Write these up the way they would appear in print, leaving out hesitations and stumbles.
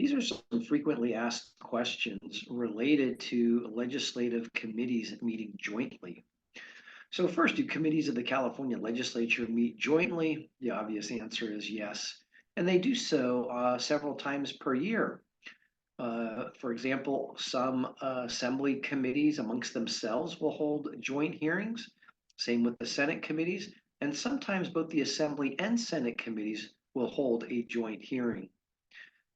These are some frequently asked questions related to legislative committees meeting jointly. So, first, do committees of the California Legislature meet jointly? The obvious answer is yes. And they do so several times per year. For example, some assembly committees amongst themselves will hold joint hearings. Same with the Senate committees. And sometimes both the Assembly and Senate committees will hold a joint hearing.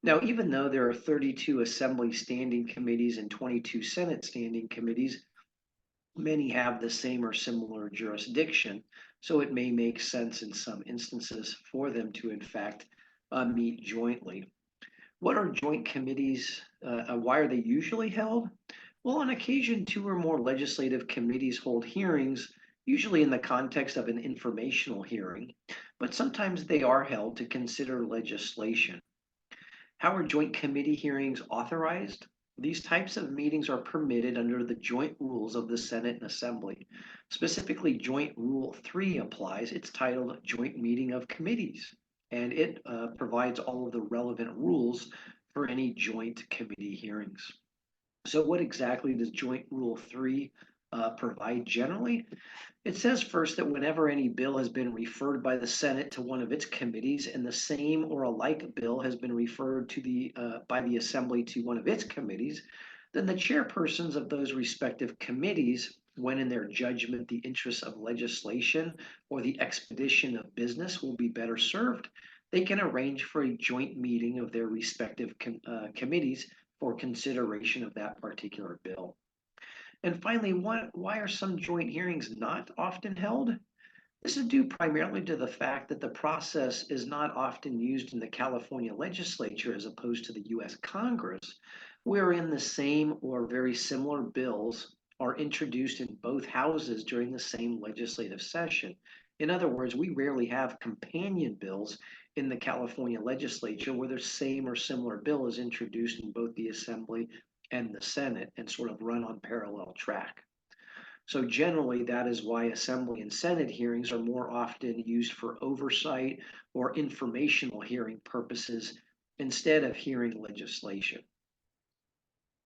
Now, even though there are 32 Assembly standing committees and 22 Senate standing committees, many have the same or similar jurisdiction, so it may make sense in some instances for them to, in fact, meet jointly. What are joint committees? Why are they usually held? Well, on occasion, two or more legislative committees hold hearings, usually in the context of an informational hearing, but sometimes they are held to consider legislation. How are joint committee hearings authorized? These types of meetings are permitted under the joint rules of the Senate and Assembly. Specifically, Joint Rule 3 applies. It's titled Joint Meeting of Committees, and it provides all of the relevant rules for any joint committee hearings. So, what exactly does Joint Rule 3 provide generally? It says first that whenever any bill has been referred by the Senate to one of its committees and the same or a like bill has been referred to by the Assembly to one of its committees, then the chairpersons of those respective committees, when in their judgment the interests of legislation or the expedition of business will be better served, they can arrange for a joint meeting of their respective committees for consideration of that particular bill. And finally, why are some joint hearings not often held? This is due primarily to the fact that the process is not often used in the California legislature as opposed to the US Congress, wherein the same or very similar bills are introduced in both houses during the same legislative session. In other words, we rarely have companion bills in the California legislature where the same or similar bill is introduced in both the Assembly and the Senate and sort of run on parallel track. So generally, that is why Assembly and Senate hearings are more often used for oversight or informational hearing purposes instead of hearing legislation.